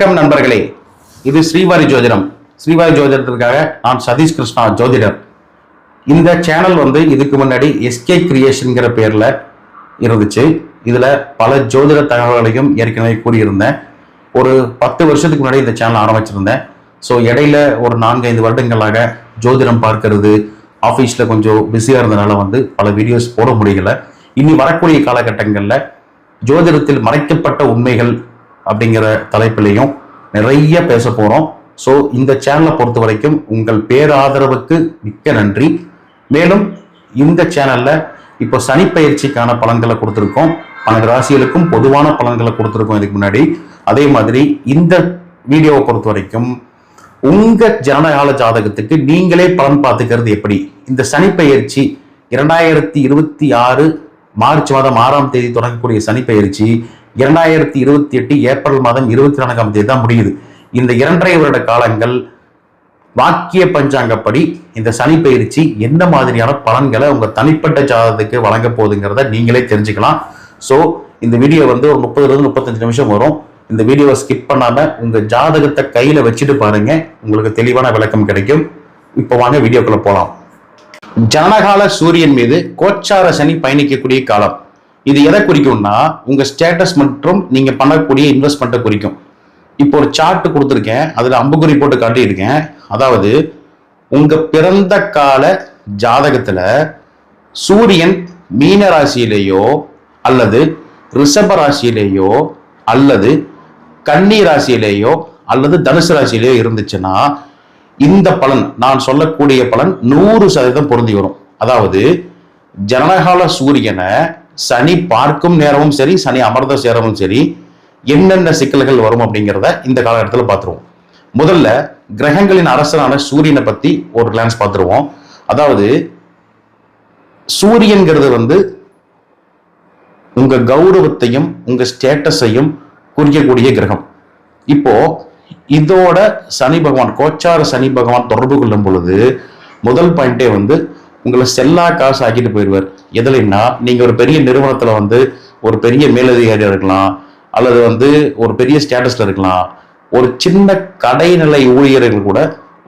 வணக்கம் நண்பர்களே, இது ஸ்ரீவாரி ஜோதிடம். ஸ்ரீவாரி ஜோதிடத்திற்காக நான் சதீஷ் கிருஷ்ணா ஜோதிடர். இந்த சேனல் இதுக்கு முன்னாடி எஸ்கே கிரியேஷன்ங்கிற பேர்ல இருந்துச்சு. இதுல பல ஜோதிட தகவல்களையும் ஏற்கனவே கூறியிருந்தேன். ஒரு 10 வருஷத்துக்கு முன்னாடி இந்த சேனல் ஆரம்பிச்சிருந்தேன். ஸோ இடையில ஒரு 4-5 வருடங்களாக ஜோதிடம் பார்க்கறது, ஆஃபீஸில் கொஞ்சம் பிஸியாக இருந்ததுனால பல வீடியோஸ் போட முடியல. இனி வரக்கூடிய காலகட்டங்களில் ஜோதிடத்தில் மறைக்கப்பட்ட உண்மைகள் அப்படிங்கிற தலைப்பிலையும் நிறைய பேச போறோம். ஸோ இந்த சேனலை பொறுத்த வரைக்கும் உங்கள் பேராதரவுக்கு மிக்க நன்றி. மேலும் இந்த சேனல்ல இப்போ சனிப்பெயர்ச்சிக்கான பலன்களை கொடுத்துருக்கோம். 12 ராசிகளுக்கும் பொதுவான பலன்களை கொடுத்துருக்கோம் இதுக்கு முன்னாடி. அதே மாதிரி இந்த வீடியோவை பொறுத்த வரைக்கும் உங்க ஜனகால ஜாதகத்துக்கு நீங்களே பலன் பார்த்துக்கிறது எப்படி. இந்த சனிப்பெயர்ச்சி 2026 மார்ச் மாதம் 6ஆம் தேதி தொடங்கக்கூடிய சனிப்பெயர்ச்சி 2028 ஏப்ரல் மாதம் 24ஆம் தேதி தான் முடியுது. இந்த 2.5 வருட காலங்கள் வாக்கிய பஞ்சாங்கப்படி இந்த சனிப்பெயர்ச்சி என்ன மாதிரியான பலன்களை உங்க தனிப்பட்ட ஜாதகத்துக்கு வழங்க போகுதுங்கிறத நீங்களே தெரிஞ்சுக்கலாம். ஸோ இந்த வீடியோ ஒரு 30-35 நிமிஷம் வரும். இந்த வீடியோவை ஸ்கிப் பண்ணாம உங்க ஜாதகத்தை கையில வச்சுட்டு பாருங்க, உங்களுக்கு தெளிவான விளக்கம் கிடைக்கும். இப்போ வாங்க வீடியோக்குள்ள போலாம். ஜனகால சூரியன் மீது கோச்சார சனி பயணிக்கக்கூடிய காலம். இது எதை குறிக்கும்னா உங்க ஸ்டேட்டஸ் மற்றும் நீங்க பண்ணக்கூடிய இன்வெஸ்ட்மெண்ட்டை குறிக்கும். இப்போ ஒரு சார்ட் கொடுத்துருக்கேன், அதுல அம்புக்குறி போட்டு காட்டியிருக்கேன். அதாவது உங்க பிறந்த கால ஜாதகத்துல சூரியன் மீன ராசியிலேயோ அல்லது ரிஷப ராசியிலேயோ அல்லது கன்னி ராசியிலேயோ அல்லது தனுசு ராசியிலேயோ இருந்துச்சுன்னா இந்த பலன், நான் சொல்லக்கூடிய பலன் 100% பொருந்தி வரும். அதாவது ஜனகால சூரியனை சனி பார்க்கும் நேரமும் சரி, சனி அமர்ந்த சேரமும் சரி, என்னென்ன சிக்கல்கள் வரும் அப்படிங்கிறத இந்த காலகட்டத்தில் பார்த்துருவோம். முதல்ல கிரகங்களின் அரசனான சூரியனை பத்தி ஒரு கிளான்ஸ் பார்த்துருவோம். அதாவது சூரியன்கிறது உங்க கௌரவத்தையும் உங்க ஸ்டேட்டஸையும் குறிக்கக்கூடிய கிரகம். இப்போ இதோட சனி பகவான், கோச்சார சனி பகவான் தொடர்பு கொள்ளும் பொழுது முதல் பாயிண்டே உங்களை செல்லா காசு ஆக்கிட்டு போயிடுவார். எதுலைன்னா நீங்க ஒரு பெரிய நிறுவனத்துல ஒரு பெரிய மேலதிகாரியா இருக்கலாம், அல்லது ஒரு பெரிய ஸ்டேட்டஸ்ல இருக்கலாம். ஒரு சின்ன கடைநிலை ஊழியர்கள் கூட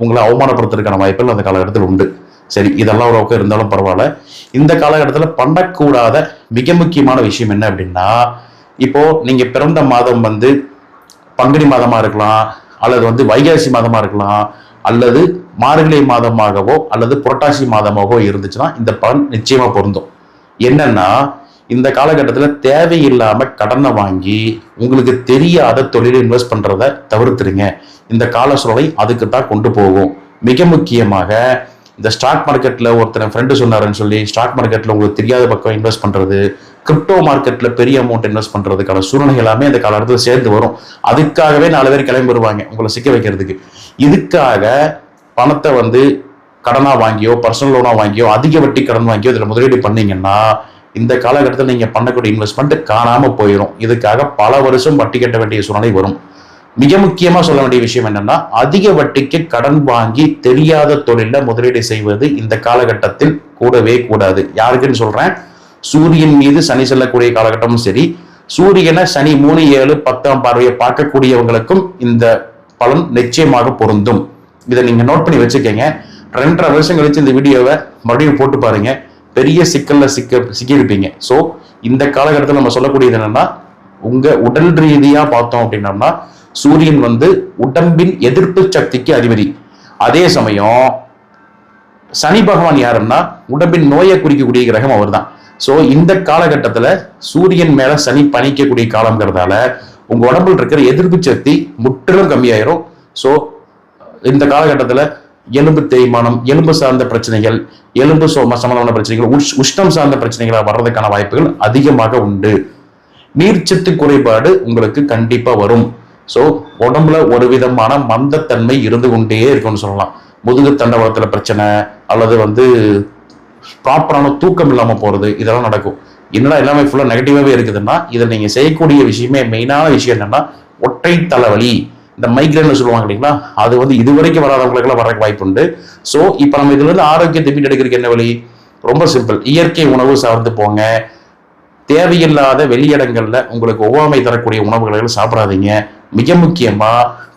உங்களை அவமானப்படுத்துறதுக்கான வாய்ப்புகள் அந்த காலகட்டத்தில் உண்டு. சரி, இதெல்லாம் ஒரு பக்கம் இருந்தாலும் பரவாயில்ல. இந்த காலகட்டத்தில் பண்ணக்கூடாத மிக முக்கியமான விஷயம் என்ன அப்படின்னா, இப்போ நீங்க பிறந்த மாதம் பங்குனி மாதமா இருக்கலாம், அல்லது வைகாசி மாதமா இருக்கலாம், அல்லது மார்கழி மாதமாகவோ அல்லது புரட்டாசி மாதமாகவோ இருந்துச்சுன்னா இந்த பலன் நிச்சயமா பொருந்தும். என்னன்னா இந்த காலகட்டத்தில் தேவையில்லாம கடனை வாங்கி உங்களுக்கு தெரியாத தொழிலை இன்வெஸ்ட் பண்றதை தவிர்த்துருங்க. இந்த கால சூழலை அதுக்கு தான் கொண்டு போகும். மிக முக்கியமாக இந்த ஸ்டாக் மார்க்கெட்ல ஒருத்தர் ஃப்ரெண்டு சொன்னாருன்னு சொல்லி ஸ்டாக் மார்க்கெட்ல உங்களுக்கு தெரியாத பக்கம் இன்வெஸ்ட் பண்றது, கிரிப்டோ மார்க்கெட்ல பெரிய அமௌண்ட் இன்வெஸ்ட் பண்றதுக்கான சூழ்நிலை எல்லாமே இந்த காலகட்டத்தில் சேர்ந்து வரும். அதுக்காகவே 4 பேர் கிளம்பி வருவாங்க உங்களை சிக்க வைக்கிறதுக்கு. இதுக்காக பணத்தை கடனா வாங்கியோ பர்சனல் லோனா வாங்கியோ அதிக வட்டி கடன் வாங்கியோ இதுல முதலீடு பண்ணீங்கன்னா இந்த காலகட்டத்தில் நீங்க பண்ணக்கூடிய இன்வெஸ்ட்மெண்ட் காணாம போயிடும். இதுக்காக பல வருஷம் வட்டி கட்ட வேண்டிய சூழ்நிலை வரும். மிக முக்கியமா சொல்ல வேண்டிய விஷயம் என்னன்னா, அதிக வட்டிக்கு கடன் வாங்கி தெரியாத தொழில முதலீடு செய்வது இந்த காலகட்டத்தில் கூடவே கூடாது. யாருக்குன்னு சொல்றேன், சூரியன் மீது சனி செல்லக்கூடிய காலகட்டமும் சரி, சூரியனை சனி 3, 7, 10ஆம் பார்வையை பார்க்கக்கூடியவங்களுக்கும் இந்த பலன் நிச்சயமாக பொருந்தும். இதை நீங்க நோட் பண்ணி வச்சுக்கோங்க. 2.5 வருஷம் கழிச்சு இந்த வீடியோவை மறுபடியும் போட்டு பாருங்க, பெரிய சிக்கல்ல சிக்கியிருப்பீங்க. ஸோ இந்த காலகட்டத்தில் நம்ம சொல்லக்கூடியது என்னன்னா, உங்க உடல் ரீதியா பார்த்தோம் அப்படின்னம்னா சூரியன் உடம்பின் எதிர்ப்பு சக்திக்கு அதிபதி. அதே சமயம் சனி பகவான் யாருன்னா உடம்பின் நோயை குறிக்கக்கூடிய கிரகம் அவர் தான். ஸோ இந்த காலகட்டத்தில் சூரியன் மேல சனி பணிக்கக்கூடிய காலங்கிறதால உங்க உடம்புல இருக்கிற எதிர்ப்பு சக்தி முற்றிலும் கம்மியாயிரும். ஸோ இந்த காலகட்டத்தில் எலும்பு தேய்மானம், எலும்பு சார்ந்த பிரச்சனைகள், எலும்பு சம்பந்தமான பிரச்சனைகள், உஷ்ணம் சார்ந்த பிரச்சனைகளாக வர்றதுக்கான வாய்ப்புகள் அதிகமாக உண்டு. நீர்ச்சத்து குறைபாடு உங்களுக்கு கண்டிப்பா வரும். ஸோ உடம்புல ஒரு விதமான மந்தத்தன்மை இருந்து கொண்டே இருக்கும்னு சொல்லலாம். முதுகு தண்டவளத்துல பிரச்சனை, அல்லது ப்ராப்பரான தூக்கம் இல்லாம போறது, இதெல்லாம் நடக்கும். என்னடா எல்லாமே ஃபுல்லா நெகட்டிவாவே இருக்குதுன்னா இதில் நீங்க செய்யக்கூடிய விஷயமே, மெயினான விஷயம் என்னன்னா ஒற்றை தலைவலி, இந்த மைக்ரேன் சொல்லுவாங்க இல்லைங்களா, அது இதுவரைக்கும் வராதவங்களுக்குலாம் வர வாய்ப்பு உண்டு. ஸோ இப்போ நம்ம இதுல ஆரோக்கியத்தை மீட்டெடுக்கிறதுக்கு என்ன வழி? ரொம்ப சிம்பிள். இயற்கை உணவு சார்ந்து போங்க. தேவையில்லாத வெளியிடங்கள்ல உங்களுக்கு ஒவ்வாமை தரக்கூடிய உணவுகளை சாப்பிடாதீங்க. மிக முக்கியமா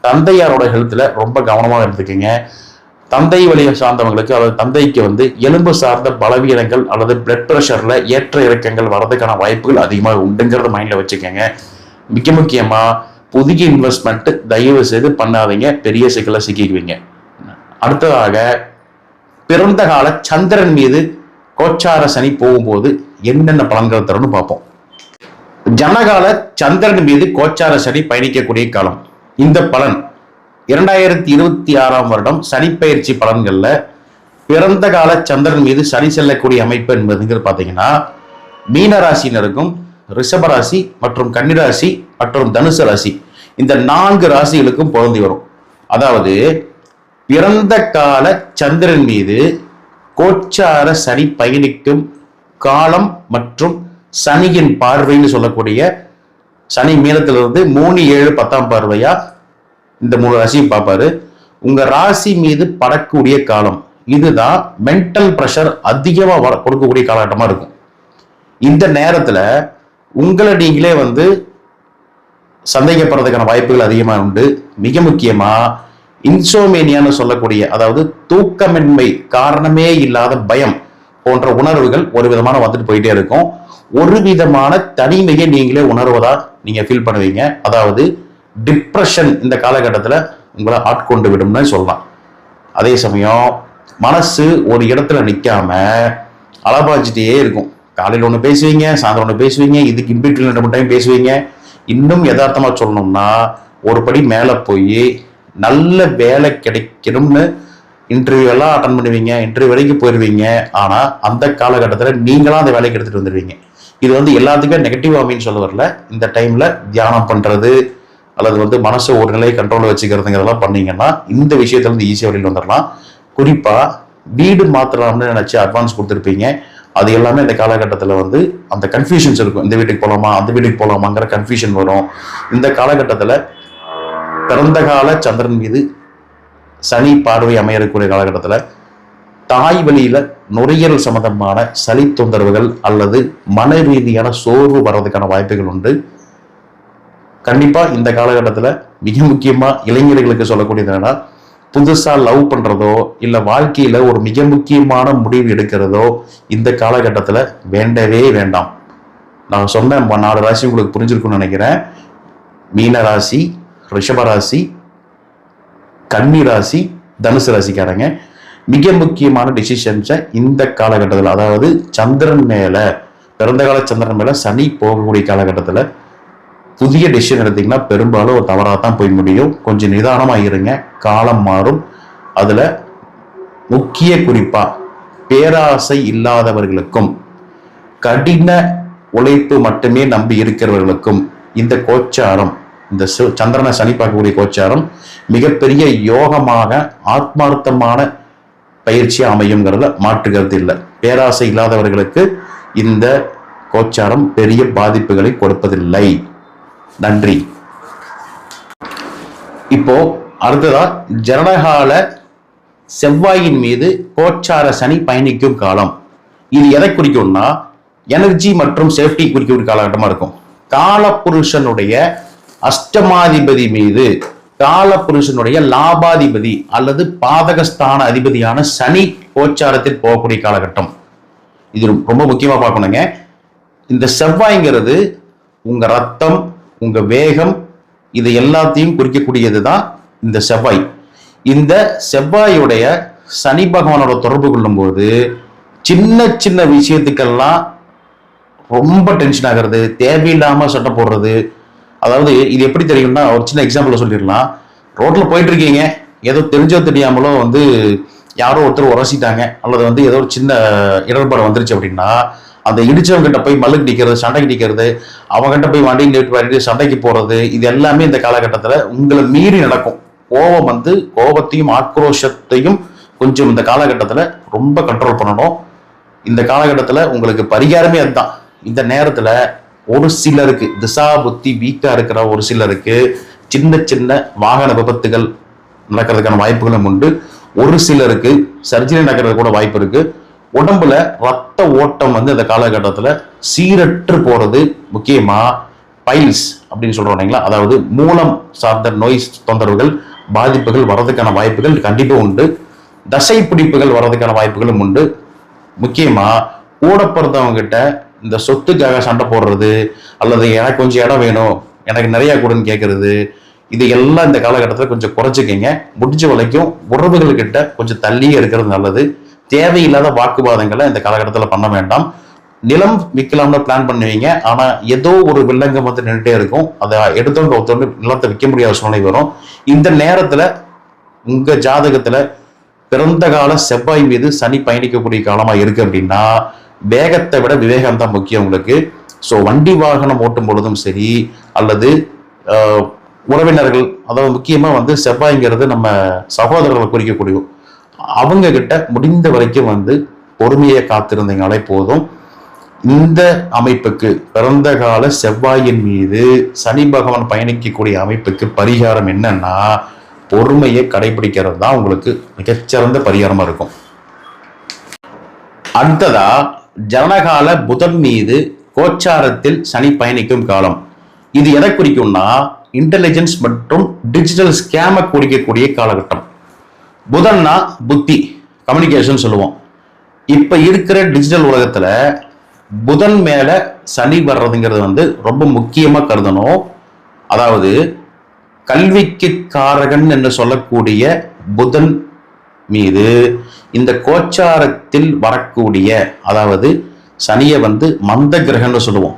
தந்தையாரோட ஹெல்த்ல ரொம்ப கவனமாக இருந்துக்குங்க. தந்தை வழியை சார்ந்தவங்களுக்கு அல்லது தந்தைக்கு எலும்பு சார்ந்த பலவீனங்கள் அல்லது பிளட் பிரஷர்ல ஏற்ற இறக்கங்கள் வர்றதுக்கான வாய்ப்புகள் அதிகமாக உண்டுங்கிறத மைண்ட்ல வச்சுக்கோங்க. மிக முக்கியமா புதிய இன்வெஸ்ட்மெண்ட் தயவு செய்து பண்ணாதீங்க, பெரிய சிக்கலை சிக்கிக்குவீங்க. அடுத்ததாக பிறந்த கால சந்திரன் மீது கோச்சார சனி போகும்போது என்னென்ன பலன்கள் தரும்னு பார்ப்போம். ஜனகால சந்திரன் மீது கோச்சார சனி பயணிக்கக்கூடிய காலம். இந்த பலன் 2026 வருடம் சனி பயிற்சி பலன்கள்ல பிறந்த கால சந்திரன் மீது சனி செல்லக்கூடிய அமைப்பு என்பதுங்கிறது பார்த்தீங்கன்னா மீன ராசினருக்கும் ரிஷபராசி மற்றும் கன்னிராசி மற்றும் தனுசு ராசி இந்த 4 ராசிகளுக்கும் பொருந்தி வரும். அதாவது பிறந்த கால சந்திரன் மீது கோச்சார சனி பயணிக்கும் காலம் மற்றும் சனியின் பார்வைன்னு சொல்லக்கூடிய சனி மீனத்திலிருந்து 3, 7, 10ஆம் பார்வையா இந்த 3 ராசியும் பார்ப்பாரு. உங்க ராசி மீது படக்கூடிய காலம் இதுதான் மென்டல் பிரஷர் அதிகமா கொடுக்கக்கூடிய காலகட்டமா இருக்கும். இந்த நேரத்துல உங்களை நீங்களே சந்தேகப்படுறதுக்கான வாய்ப்புகள் அதிகமாக உண்டு. மிக முக்கியமா இன்சோமேனியான்னு சொல்லக்கூடிய அதாவது தூக்கமின்மை காரணமே இல்லாத பயம் போன்ற உணர்வுகள் ஒரு விதமான போயிட்டே இருக்கும். ஒரு விதமான தனிமையை நீங்களே உணர்வதா நீங்க ஃபீல் பண்ணுவீங்க. அதாவது டிப்ரெஷன் இந்த காலகட்டத்தில் உங்களை ஆட்கொண்டு விடும்னு சொல்லலாம். அதே சமயம் மனசு ஒரு இடத்துல நிற்காம அலபாஞ்சிட்டே இருக்கும். காலையில் ஒன்று பேசுவீங்க, சாயந்தரம் ஒன்று பேசுவீங்க, இதுக்கு இன்பிட்வீன் 2 டைம் பேசுவீங்க. இன்னும் யதார்த்தமா சொல்லணும்னா ஒரு படி மேலே போய் நல்ல வேலை கிடைக்கணும்னு இன்டர்வியூ எல்லாம் அட்டன் பண்ணுவீங்க, இன்டர்வியூ வரைக்கும் போயிடுவீங்க. ஆனா அந்த காலகட்டத்தில் நீங்களாம் அந்த வேலைக்கு எடுத்துட்டு வந்துடுவீங்க. இது எல்லாத்துக்குமே நெகட்டிவ் ஆமின்னு சொல்ல வரல. இந்த டைம்ல தியானம் பண்றது அல்லது மனசை ஒரு நிலையை கண்ட்ரோல் வச்சுக்கிறதுங்கிறதெல்லாம் பண்ணீங்கன்னா இந்த விஷயத்துல இருந்து ஈஸியாக வெளியில் வந்துடலாம். குறிப்பா வீடு மாற்றலாம்னு நினைச்சு அட்வான்ஸ் கொடுத்துருப்பீங்க. அது எல்லாமே இந்த காலகட்டத்தில் அந்த கன்ஃபியூஷன்ஸ் இருக்கும். இந்த வீட்டுக்கு போகலாமா அந்த வீட்டுக்கு போகலாமாங்கிற கன்ஃபியூஷன் வரும். இந்த காலகட்டத்தில் பிறந்த கால சந்திரன் மீது சனி பார்வை அமையக்கூடிய காலகட்டத்தில் தாய் வழியில நுரையீரல் சம்பந்தமான சளி தொந்தரவுகள் அல்லது மன ரீதியான சோர்வு வர்றதுக்கான வாய்ப்புகள் உண்டு. கண்டிப்பா இந்த காலகட்டத்தில் மிக முக்கியமா இளைஞர்களுக்கு சொல்லக்கூடியது என்னன்னா, புதுசா லவ் பண்றதோ இல்ல வாழ்க்கையில ஒரு மிக முக்கியமான முடிவு எடுக்கிறதோ இந்த காலகட்டத்தில் வேண்டவே வேண்டாம். நான் சொன்ன 4 ராசி உங்களுக்கு புரிஞ்சிருக்கும்னு நினைக்கிறேன். மீன ராசி, ரிஷபராசி, கன்னி ராசி, தனுசு ராசிக்காரங்க மிக முக்கியமான டிசிஷன்ஸை இந்த காலகட்டத்தில், அதாவது சந்திரன் மேல பிறந்த கால சந்திரன் மேல சனி போகக்கூடிய காலகட்டத்தில் புதிய டிசிஷன் எடுத்தீங்கன்னா பெரும்பாலும் ஒரு தவறாக தான் போய் முடியும். கொஞ்சம் நிதானமாக இருங்க, காலம் மாறும். அதுல முக்கிய குறிப்பா பேராசை இல்லாதவர்களுக்கும் கடின உழைப்பு மட்டுமே நம்பி இருக்கிறவர்களுக்கும் இந்த கோச்சாரம், இந்த சந்திரனை சனி பார்க்கக்கூடிய கோச்சாரம் மிகப்பெரிய யோகமாக ஆத்மார்த்தமான பயிற்சி அமையுங்கிறத மாற்று கருத்து இல்லை. பேராசை இல்லாதவர்களுக்கு இந்த கோச்சாரம் பெரிய பாதிப்புகளை கொடுப்பதில்லை. நன்றி. இப்போ அடுத்ததா ஜனகால செவ்வாயின் மீது கோச்சார சனி பயணிக்கும் காலம். இது எதை குறிக்கும்னா எனர்ஜி மற்றும் சேஃப்டி குறிக்கக்கூடிய காலகட்டமா இருக்கும். காலபுருஷனுடைய அஷ்டமாதிபதி மீது காலபுருஷனுடைய லாபாதிபதி அல்லது பாதகஸ்தான அதிபதியான சனி கோச்சாரத்தில் போகக்கூடிய காலகட்டம். இது ரொம்ப முக்கியமா பார்க்கணுங்க. இந்த செவ்வாய்ங்கிறது உங்க ரத்தம், உங்க வேகம், இது எல்லாத்தையும் குறிக்கக்கூடியதுதான் இந்த செவ்வாய். இந்த செவ்வாயுடைய சனி பகவானோட தொடர்பு கொள்ளும் போது சின்ன சின்ன விஷயத்துக்கெல்லாம் ரொம்ப டென்ஷன் ஆகிறது, தேவையில்லாம சட்டை போடுறது. அதாவது இது எப்படி தெரியும்னா, ஒரு சின்ன எக்ஸாம்பிள் சொல்லிடலாம். ரோட்ல போயிட்டு இருக்கீங்க, ஏதோ தெரிஞ்சோ தெரியாமலோ யாரோ ஒருத்தர் உரசிட்டாங்க அல்லது ஏதோ ஒரு சின்ன இடர்பாடு வந்துருச்சு அப்படின்னா அந்த இடிச்சவங்க கிட்ட போய் மல்லுக்கு நிற்கிறது, சண்டைக்கு நிற்கிறது, அவங்ககிட்ட போய் வண்டி நிறுத்தி சண்டைக்கு போறது, இது எல்லாமே இந்த காலகட்டத்தில் உங்களை மீறி நடக்கும். கோபம் கோபத்தையும் ஆக்ரோஷத்தையும் கொஞ்சம் இந்த காலகட்டத்தில் ரொம்ப கண்ட்ரோல் பண்ணணும். இந்த காலகட்டத்தில் உங்களுக்கு பரிகாரமே அதுதான். இந்த நேரத்தில் ஒரு சிலருக்கு திசா புத்தி வீக்கா இருக்கிற ஒரு சிலருக்கு சின்ன சின்ன வாகன விபத்துகள் நடக்கிறதுக்கான வாய்ப்புகளும் உண்டு. ஒரு சிலருக்கு சர்ஜரி நடக்கிறது கூட வாய்ப்பு இருக்கு. உடம்புல ரத்த ஓட்டம் வந்து இந்த காலகட்டத்தில் சீரற்று போறது, முக்கியமா பைல்ஸ் அப்படின்னு சொல்றோம் இல்லைங்களா, அதாவது மூலம் சார்ந்த நோய் தொந்தரவுகள் பாதிப்புகள் வர்றதுக்கான வாய்ப்புகள் கண்டிப்பா உண்டு. தசை பிடிப்புகள் வர்றதுக்கான வாய்ப்புகளும் உண்டு. முக்கியமா கூட பிறந்தவங்க கிட்ட இந்த சொத்துக்காக சண்டை போடுறது, அல்லது எனக்கு கொஞ்சம் இடம் வேணும், எனக்கு நிறைய கூடன்னு கேட்கறது, இது எல்லாம் இந்த காலகட்டத்தில் கொஞ்சம் குறைச்சிக்கங்க. முடிஞ்ச வரைக்கும் உறவுகள்கிட்ட கொஞ்சம் தள்ளியே இருக்கிறது நல்லது. தேவையில்லாத வாக்குவாதங்களை இந்த காலகட்டத்தில் பண்ண வேண்டாம். நிலம் விற்கலாம்னு பிளான் பண்ணுவீங்க, ஆனா ஏதோ ஒரு வில்லங்கம் வந்து நின்றுட்டே இருக்கும். அதை எடுத்தோண்டு ஒருத்தோண்டு நிலத்தை விற்க முடியாத சூழ்நிலை வரும். இந்த நேரத்துல உங்க ஜாதகத்துல பிறந்த கால செவ்வாய் மீது சனி பயணிக்கக்கூடிய காலமா இருக்கு அப்படின்னா வேகத்தை விட விவேகம் தான் முக்கியம் உங்களுக்கு. ஸோ வண்டி வாகனம் ஓட்டும் பொழுதும் சரி, அல்லது உறவினர்கள், அதாவது முக்கியமா வந்து செவ்வாய்ங்கிறது நம்ம சகோதரர்களை குறிக்கக்கூடிய, அவங்க கிட்ட முடிந்த வரைக்கும் வந்து பொறுமையை காத்திருந்தீங்களே போதும். இந்த அமைப்புக்கு பிறந்த கால செவ்வாயின் மீது சனி பகவான் பயணிக்கக்கூடிய அமைப்புக்கு பரிகாரம் என்னன்னா பொறுமையை கடைபிடிக்கிறது தான் உங்களுக்கு மிகச்சிறந்த பரிகாரமா இருக்கும். அடுத்ததா ஜனகால புதன் மீது கோச்சாரத்தில் சனி பயணிக்கும் காலம். இது எதை குறிக்கும்னா இன்டெலிஜென்ஸ் மற்றும் டிஜிட்டல் ஸ்கேமை குறிக்கக்கூடிய காலகட்டம். புதன்னா புத்தி, கம்யூனிகேஷன் சொல்லுவோம். இப்ப இருக்கிற டிஜிட்டல் உலகத்துல புதன் மேல சனி வர்றதுங்கிறது வந்து ரொம்ப முக்கியமா கருதணும். அதாவது கல்விக்கு காரகன் என்று சொல்லக்கூடிய புதன் மீது இந்த கோச்சாரத்தில் வரக்கூடிய, அதாவது சனியை வந்து மந்த கிரகம்னு சொல்லுவோம்.